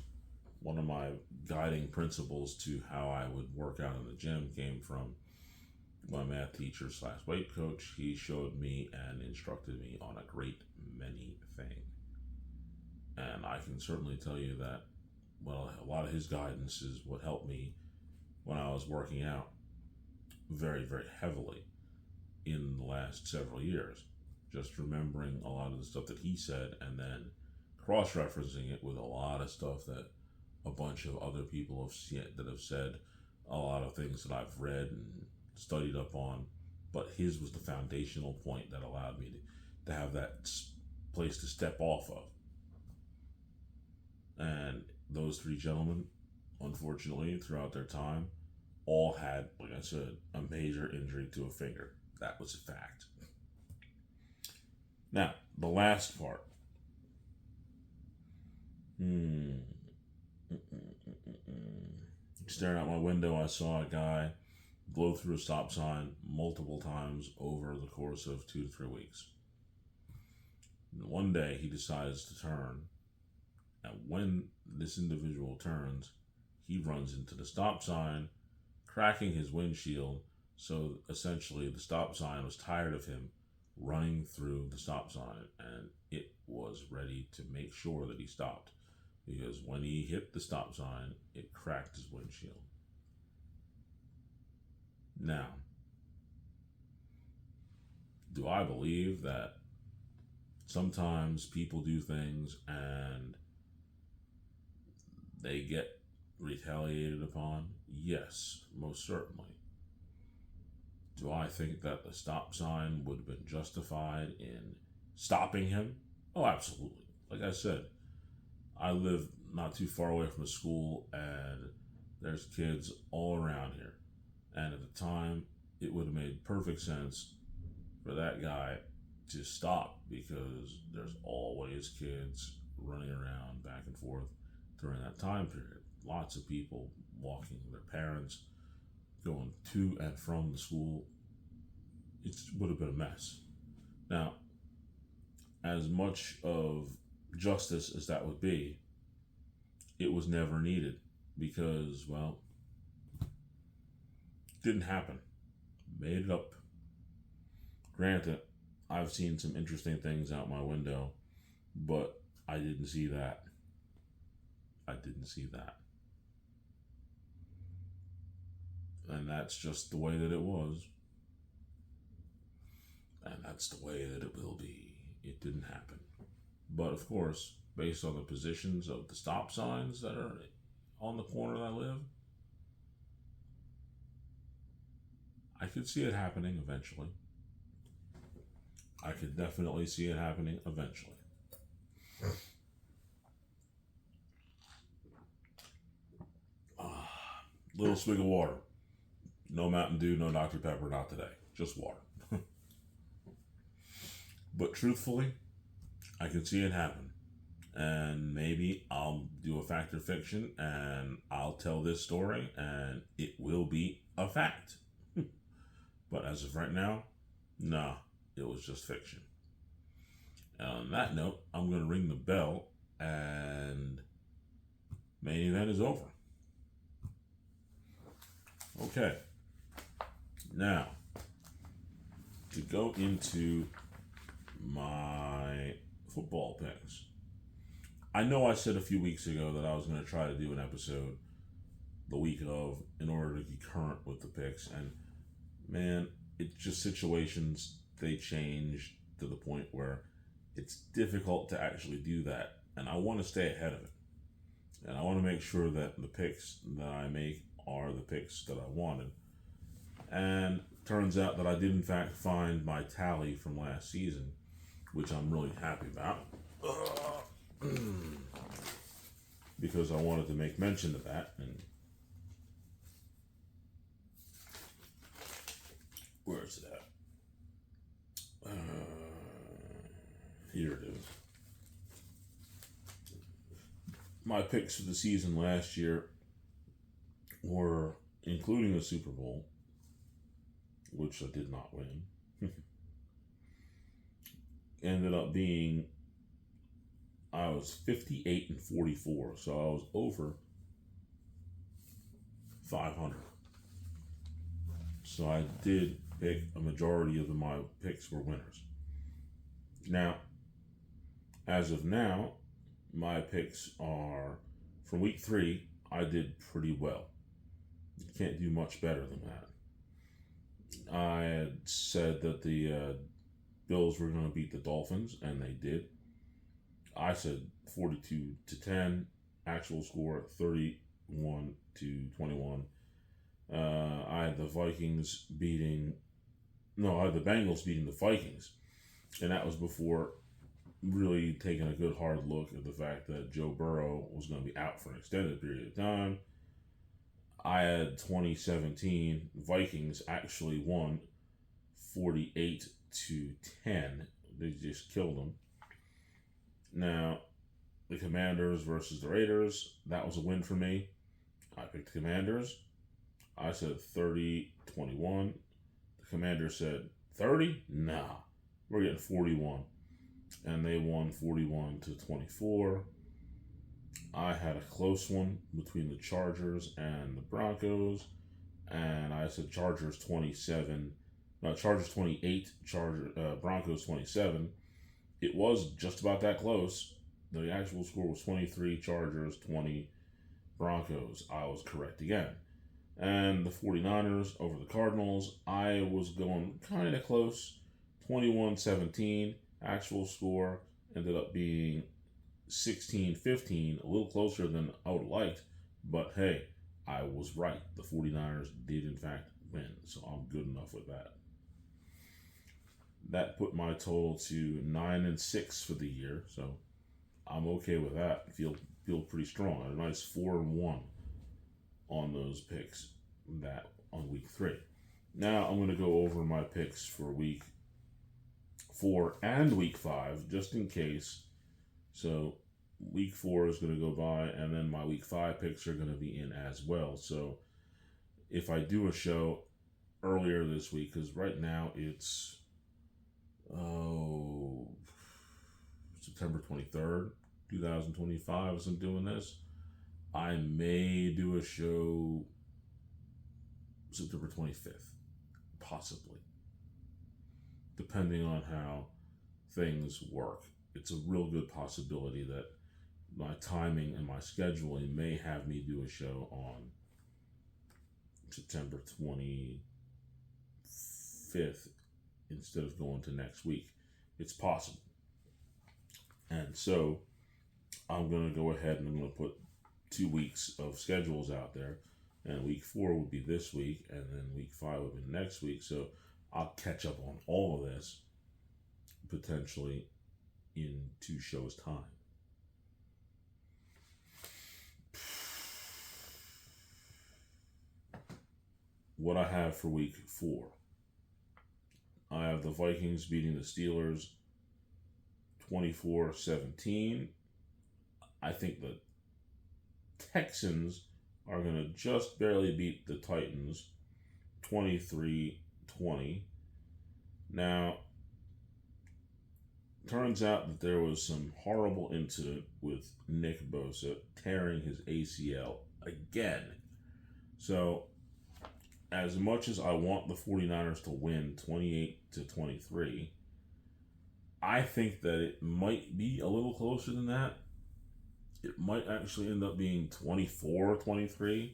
[SPEAKER 1] one of my guiding principles to how I would work out in the gym came from my math teacher slash weight coach. He showed me and instructed me on a great many things. And I can certainly tell you that, well, a lot of his guidance is what helped me when I was working out very, very heavily in the last several years. Just remembering a lot of the stuff that he said and then cross-referencing it with a lot of stuff that a bunch of other people have said, a lot of things that I've read and studied up on, but his was the foundational point that allowed me to have that place to step off of. And those three gentlemen, unfortunately, throughout their time, all had, like I said, a major injury to a finger. That was a fact. Now, the last part. Staring out my window, I saw a guy blow through a stop sign multiple times over the course of 2 to 3 weeks. And one day he decides to turn, and when this individual turns, he runs into the stop sign, cracking his windshield. So essentially, the stop sign was tired of him running through the stop sign, and it was ready to make sure that he stopped. Because when he hit the stop sign, it cracked his windshield. Now, do I believe that sometimes people do things and they get retaliated upon? Yes, most certainly. Do I think that the stop sign would have been justified in stopping him? Oh, absolutely. Like I said, I live not too far away from a school, and there's kids all around here. And at the time, it would have made perfect sense for that guy to stop, because there's always kids running around back and forth during that time period. Lots of people walking their parents, going to and from the school. It would have been a mess. Now, as much of justice as that would be, it was never needed because, well, it didn't happen. Made it up. Granted, I've seen some interesting things out my window, but I didn't see that. I didn't see that. And that's just the way that it was. And that's the way that it will be. It didn't happen. But of course, based on the positions of the stop signs that are on the corner that I live, I could see it happening eventually. I could definitely see it happening eventually. Little swig of water. No Mountain Dew, no Dr. Pepper, not today. Just water. But truthfully, I can see it happen. and maybe I'll do a fact or fiction and I'll tell this story and it will be a fact. But as of right now, nah, it was just fiction. And on that note, I'm going to ring the bell and main event is over. Okay. Now, to go into my football picks. I know I said a few weeks ago that I was going to try to do an episode the week of in order to be current with the picks, and man, it's just situations, they change to the point where it's difficult to actually do that, and I want to stay ahead of it. And I want to make sure that the picks that I make are the picks that I wanted. And turns out that I did in fact find my tally from last season, which I'm really happy about. Because I wanted to make mention of that. And where is it at? Here it is. My picks for the season last year were, including the Super Bowl, which I did not win, ended up being, I was 58 and 44, so I was over 500. So I did pick a majority of my picks were winners. Now, as of now, my picks are, for week 3, I did pretty well. You can't do much better than that. I had said that the Bills were going to beat the Dolphins, and they did. I said 42-10, actual score 31-21. I had the Bengals beating the Vikings, and that was before really taking a good hard look at the fact that Joe Burrow was going to be out for an extended period of time. I had 2017 Vikings actually won 48-10. They just killed them. Now, the Commanders versus the Raiders, that was a win for me. I picked the Commanders. I said 30-21. The Commanders said 30? Nah, we're getting 41. And they won 41-24. I had a close one between the Chargers and the Broncos, and I said Chargers 28, Broncos 27. It was just about that close. The actual score was 23 Chargers, 20 Broncos. I was correct again. And the 49ers over the Cardinals, I was going kind of close, 21-17. Actual score ended up being 16-15, a little closer than I would have liked, but hey, I was right. The 49ers did in fact win, so I'm good enough with that. That put my total to 9-6 for the year, so I'm okay with that. Feel pretty strong. A nice 4-1 on those picks that on week 3. Now I'm going to go over my picks for week 4 and week 5, just in case. So week 4 is going to go by, and then my week 5 picks are going to be in as well. So if I do a show earlier this week, because right now it's September 23rd, 2025 as I'm doing this, I may do a show September 25th, possibly, depending on how things work. It's a real good possibility that my timing and my scheduling may have me do a show on September 25th instead of going to next week. It's possible. And so I'm going to go ahead and I'm going to put 2 weeks of schedules out there. And week 4 would be this week, and then week 5 would be next week. So I'll catch up on all of this potentially in 2 shows' time. What I have for week 4. I have the Vikings beating the Steelers 24-17. I think the Texans are going to just barely beat the Titans 23-20. Now, turns out that there was some horrible incident with Nick Bosa tearing his ACL again. So, as much as I want the 49ers to win 28-23, I think that it might be a little closer than that. It might actually end up being 24-23.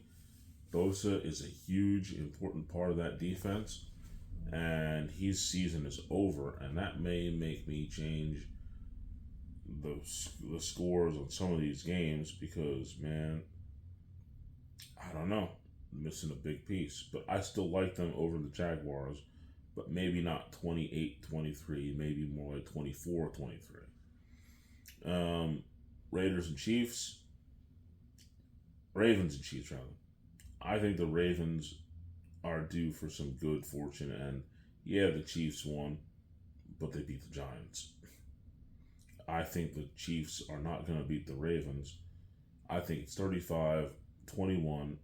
[SPEAKER 1] Bosa is a huge, important part of that defense, and his season is over, and that may make me change the scores on some of these games because, man, I don't know, missing a big piece. But I still like them over the Jaguars, but maybe not 28-23, maybe more like 24-23. Ravens and Chiefs, rather. I think the Ravens are due for some good fortune, and yeah, the Chiefs won, but they beat the Giants. I think the Chiefs are not going to beat the Ravens. I think it's 35-21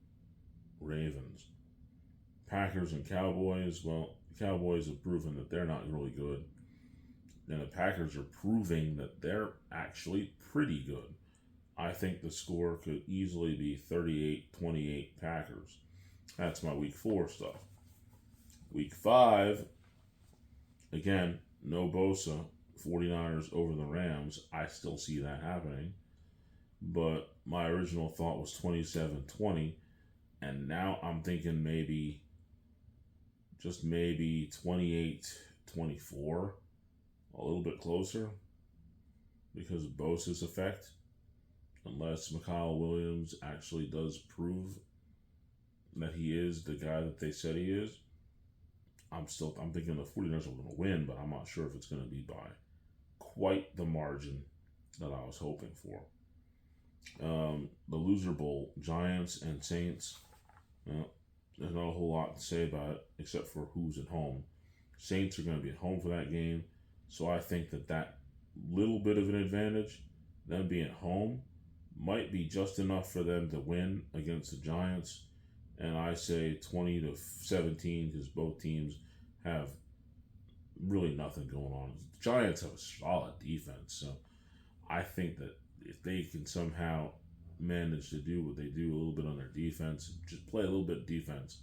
[SPEAKER 1] Ravens. Packers and Cowboys, well, the Cowboys have proven that they're not really good. And the Packers are proving that they're actually pretty good. I think the score could easily be 38-28 Packers. That's my week 4 stuff. Week 5, again, no Bosa, 49ers over the Rams. I still see that happening. But my original thought was 27-20. And now I'm thinking maybe 28-24. A little bit closer. Because of Bosa's effect. Unless Mikhail Williams actually does prove that he is the guy that they said he is. I'm thinking the 49ers are going to win, but I'm not sure if it's going to be by quite the margin that I was hoping for. The loser bowl, Giants and Saints. There's not a whole lot to say about it except for who's at home. Saints are going to be at home for that game, so I think that little bit of an advantage, them being at home, might be just enough for them to win against the Giants. And I say 20-17 because both teams have really nothing going on. The Giants have a solid defense, so I think that if they can somehow manage to do what they do a little bit on their defense, just play a little bit of defense,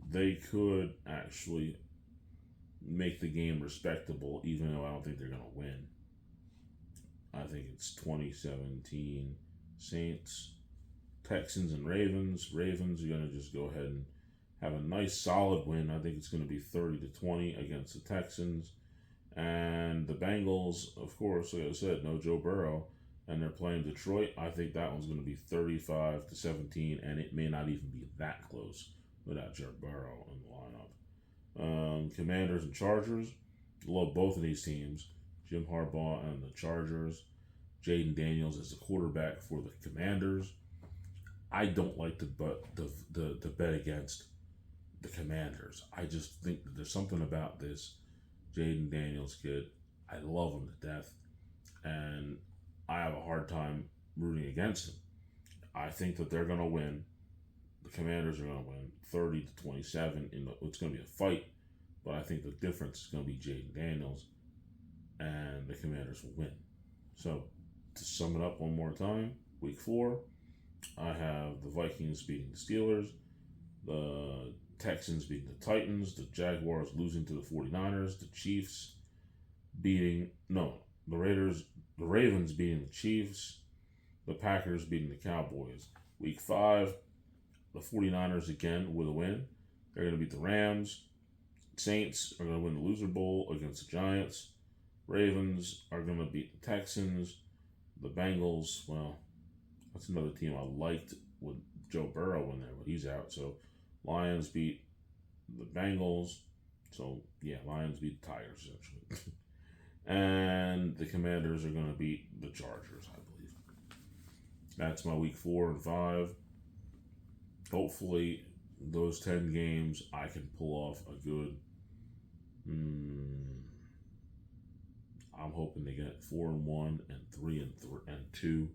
[SPEAKER 1] they could actually make the game respectable, even though I don't think they're going to win. I think it's 2017 Saints, Texans, and Ravens. Ravens are going to just go ahead and have a nice solid win. I think it's going to be 30-20 against the Texans. And the Bengals, of course, like I said, no Joe Burrow, and they're playing Detroit. I think that one's going to be 35-17, and it may not even be that close without Joe Burrow in the lineup. Commanders and Chargers. Love both of these teams. Jim Harbaugh and the Chargers. Jaden Daniels is the quarterback for the Commanders. I don't like to bet against the Commanders. I just think that there's something about this Jaden Daniels kid. I love him to death, and I have a hard time rooting against him. I think that they're going to win. The Commanders are going to win 30-27. It's going to be a fight, but I think the difference is going to be Jaden Daniels, and the Commanders will win. So, to sum it up one more time, week 4, I have the Vikings beating the Steelers, the Texans beating the Titans, the Jaguars losing to the 49ers, the Ravens beating the Chiefs, the Packers beating the Cowboys. Week 5, the 49ers again with a win. They're going to beat the Rams. Saints are going to win the loser bowl against the Giants. Ravens are going to beat the Texans. The Bengals, well, that's another team I liked with Joe Burrow in there, but he's out. So Lions beat the Bengals. So, yeah, Lions beat the Tigers, essentially. And the Commanders are going to beat the Chargers, I believe. That's my week 4 and 5. Hopefully, those 10 games, I can pull off a good, I'm hoping to get 4-1 and 3-2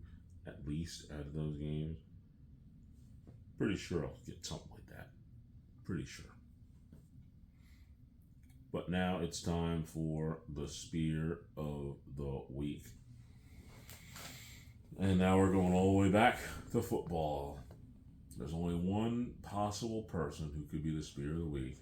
[SPEAKER 1] at least out of those games. Pretty sure I'll get something like that. Pretty sure. But now it's time for the Spear of the Week. And now we're going all the way back to football. There's only one possible person who could be the Spear of the Week,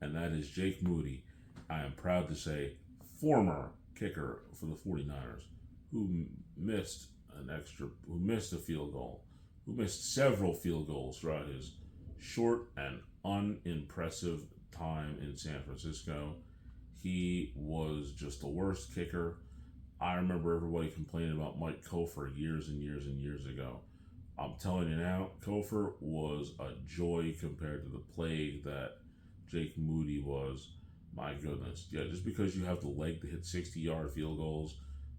[SPEAKER 1] and that is Jake Moody. I am proud to say former kicker for the 49ers, who missed a field goal, who missed several field goals throughout his short and unimpressive time in San Francisco. He was just the worst kicker. I remember everybody complaining about Mike Kofor years and years and years ago. I'm telling you now, Kofor was a joy compared to the plague that Jake Moody was. My goodness. Yeah, just because you have the leg to hit 60-yard field goals,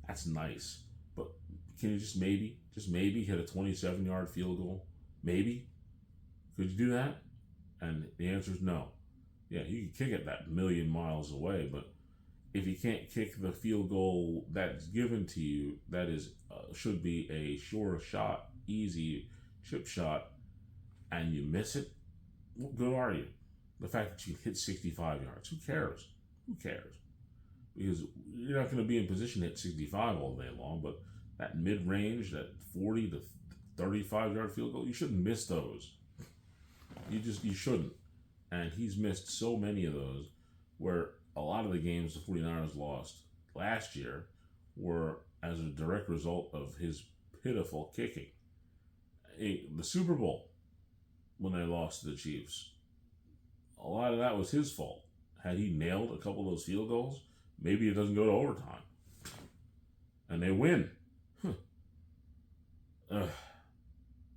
[SPEAKER 1] that's nice. But can you just maybe hit a 27-yard field goal? Maybe? Could you do that? And the answer is no. Yeah, you can kick it that million miles away, but if you can't kick the field goal that's given to you, that is should be a sure shot, easy chip shot, and you miss it, what good are you? The fact that you hit 65 yards, who cares? Who cares? Because you're not going to be in position to hit 65 all day long, but that mid-range, that 40 to 35-yard field goal, you shouldn't miss those. You shouldn't. And he's missed so many of those where a lot of the games the 49ers lost last year were as a direct result of his pitiful kicking. The Super Bowl, when they lost to the Chiefs, a lot of that was his fault. Had he nailed a couple of those field goals, maybe it doesn't go to overtime. And they win. Good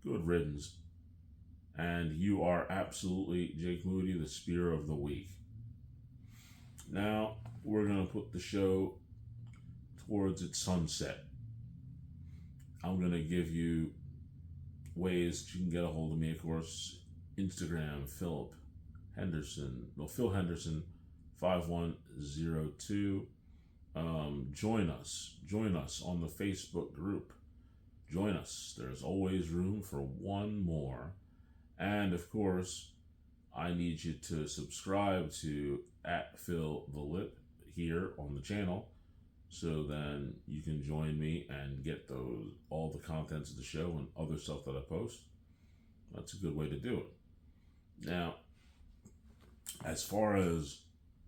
[SPEAKER 1] riddance. And you are absolutely, Jake Moody, the Spear of the Week. Now, we're going to put the show towards its sunset. I'm going to give you ways that you can get a hold of me, of course. Instagram, Phil Henderson 5102. Join us on the Facebook group. Join us. There's always room for one more. And of course, I need you to subscribe to @PhilTheLip here on the channel, so then you can join me and get all the contents of the show and other stuff that I post. That's a good way to do it. Now, as far as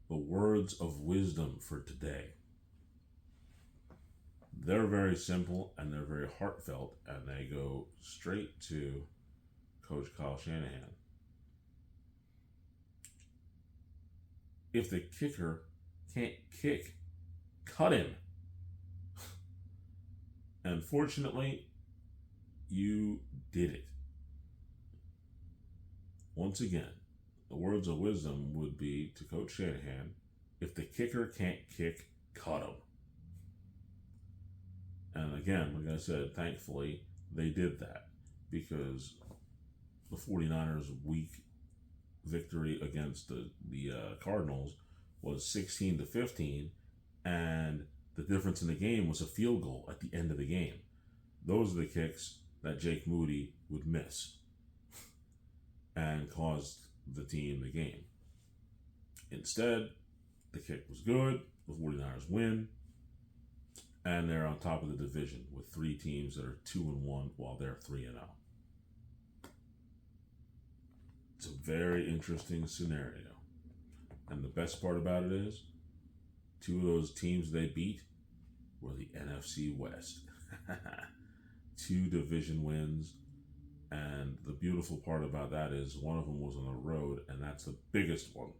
[SPEAKER 1] the words of wisdom for today, they're very simple and they're very heartfelt, and they go straight to Coach Kyle Shanahan. If the kicker can't kick, cut him. And fortunately, you did it. Once again, the words of wisdom would be to Coach Shanahan, if the kicker can't kick, cut him. And again, like I said, thankfully, they did that, because the 49ers' week victory against the Cardinals was 16-15, and the difference in the game was a field goal at the end of the game. Those are the kicks that Jake Moody would miss and caused the team the game. Instead, the kick was good, the 49ers win, and they're on top of the division with three teams that are 2-1 while they're 3-0. It's a very interesting scenario. And the best part about it is, two of those teams they beat were the NFC West. 2 division wins. And the beautiful part about that is one of them was on the road, and that's the biggest one,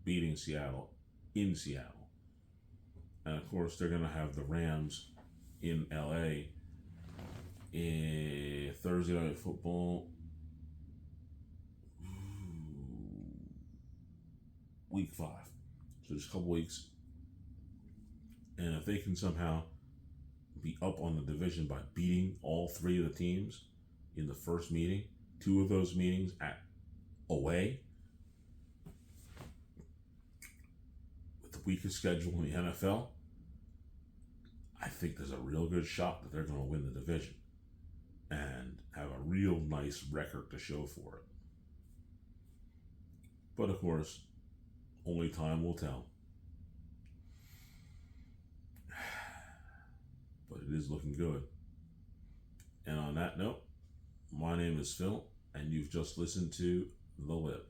[SPEAKER 1] beating Seattle in Seattle. And of course, they're going to have the Rams in LA in Thursday Night Football. Week 5. So just a couple weeks. And if they can somehow be up on the division by beating all 3 of the teams in the first meeting, 2 of those meetings away, with the weakest schedule in the NFL, I think there's a real good shot that they're going to win the division and have a real nice record to show for it. But of course, only time will tell. But it is looking good. And on that note, my name is Phil, and you've just listened to The Lip.